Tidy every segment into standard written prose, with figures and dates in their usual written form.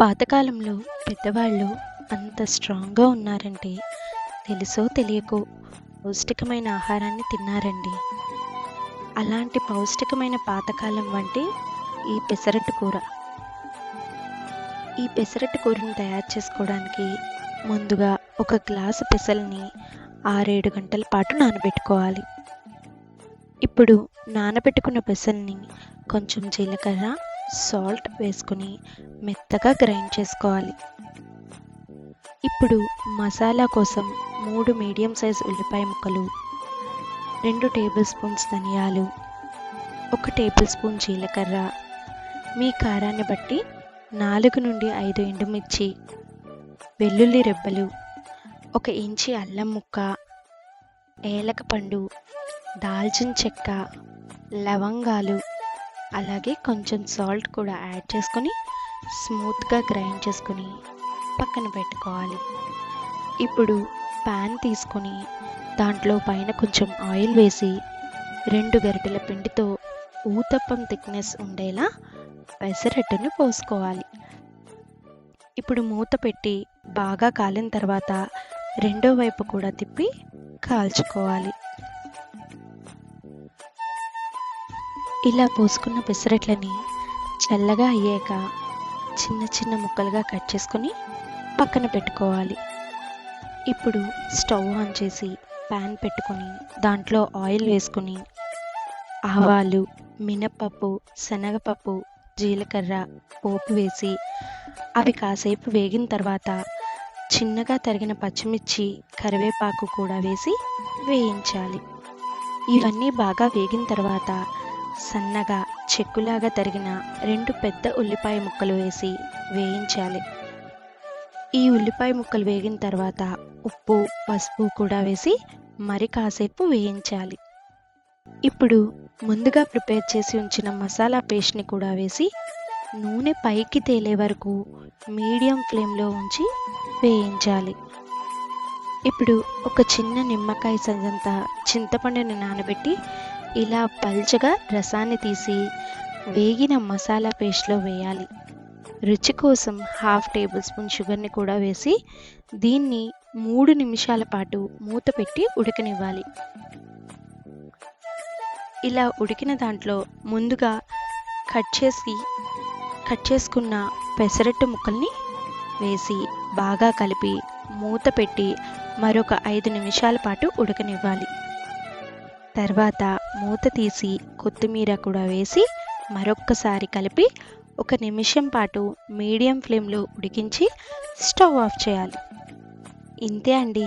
పాతకాలంలో పెద్దవాళ్ళు అంత స్ట్రాంగ్గా ఉన్నారంటే తెలుసో తెలియకో పౌష్టికమైన ఆహారాన్ని తిన్నారండి. అలాంటి పౌష్టికమైన పాతకాలం వంటి ఈ పెసరట్టు కూర. ఈ పెసరట్టు కూరని తయారు చేసుకోవడానికి ముందుగా ఒక గ్లాసు పెసల్ని 6-7 గంటల పాటు నానబెట్టుకోవాలి. ఇప్పుడు నానబెట్టుకున్న పెసల్ని కొంచెం జీలకర్ర, సాల్ట్ వేసుకుని మెత్తగా గ్రైండ్ చేసుకోవాలి. ఇప్పుడు మసాలా కోసం 3 మీడియం సైజ్ ఉల్లిపాయ ముక్కలు, 2 టేబుల్ స్పూన్స్ ధనియాలు, 1 టేబుల్ స్పూన్ జీలకర్ర, మీ కారాన్ని బట్టి 4 నుండి 5 ఎండుమిర్చి, వెల్లుల్లి రెబ్బలు, 1 ఇంచి అల్లం ముక్క, ఏలక పండు, దాల్చిన చెక్క, లవంగాలు, అలాగే కొంచెం సాల్ట్ కూడా యాడ్ చేసుకొని స్మూత్గా గ్రైండ్ చేసుకొని పక్కన పెట్టుకోవాలి. ఇప్పుడు ప్యాన్ తీసుకొని దాంట్లో పైన కొంచెం ఆయిల్ వేసి 2 గరిటెల పిండితో ఊతప్పం థిక్నెస్ ఉండేలా పెసరట్టును పోసుకోవాలి. ఇప్పుడు మూత పెట్టి బాగా కాలిన తర్వాత రెండో వైపు కూడా తిప్పి కాల్చుకోవాలి. ఇలా పోసుకున్న పెసరట్లని చల్లగా అయ్యాక చిన్న చిన్న ముక్కలుగా కట్ చేసుకొని పక్కన పెట్టుకోవాలి. ఇప్పుడు స్టవ్ ఆన్ చేసి ప్యాన్ పెట్టుకొని దాంట్లో ఆయిల్ వేసుకొని ఆవాలు, మినపప్పు, శనగపప్పు, జీలకర్ర పోపు వేసి అవి కాసేపు వేగిన తర్వాత చిన్నగా తరిగిన పచ్చిమిర్చి, కరివేపాకు కూడా వేసి వేయించాలి. ఇవన్నీ బాగా వేగిన తర్వాత సన్నగా చెక్కులాగా తరిగిన 2 పెద్ద ఉల్లిపాయ ముక్కలు వేసి వేయించాలి. ఈ ఉల్లిపాయ ముక్కలు వేగిన తర్వాత ఉప్పు, పసుపు కూడా వేసి మరి కాసేపు వేయించాలి. ఇప్పుడు ముందుగా ప్రిపేర్ చేసి ఉంచిన మసాలా పేస్ట్ని కూడా వేసి నూనె పైకి తేలే వరకు మీడియం ఫ్లేమ్లో ఉంచి వేయించాలి. ఇప్పుడు ఒక చిన్న నిమ్మకాయ సైజంత చింతపండుని నానబెట్టి ఇలా పల్చగా రసాన్ని తీసి వేగిన మసాలా పేస్ట్లో వేయాలి. రుచి కోసం 1/2 టేబుల్ స్పూన్ షుగర్ని కూడా వేసి దీన్ని 3 నిమిషాల పాటు మూత పెట్టి ఉడకనివ్వాలి. ఇలా ఉడికిన దాంట్లో ముందుగా కట్ చేసుకున్న పెసరట్టు ముక్కల్ని వేసి బాగా కలిపి మూత పెట్టి మరొక 5 నిమిషాల పాటు ఉడకనివ్వాలి. తర్వాత మూత తీసి కొత్తిమీర కూడా వేసి మరొక్కసారి కలిపి 1 నిమిషం పాటు మీడియం ఫ్లేమ్లో ఉడికించి స్టవ్ ఆఫ్ చేయాలి. ఇంతే అండి,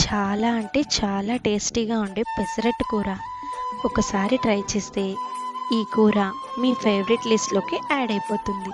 చాలా అంటే చాలా టేస్టీగా ఉండే పెసరట్టు కూర. ఒకసారి ట్రై చేస్తే ఈ కూర మీ ఫేవరెట్ లిస్ట్లోకి యాడ్ అయిపోతుంది.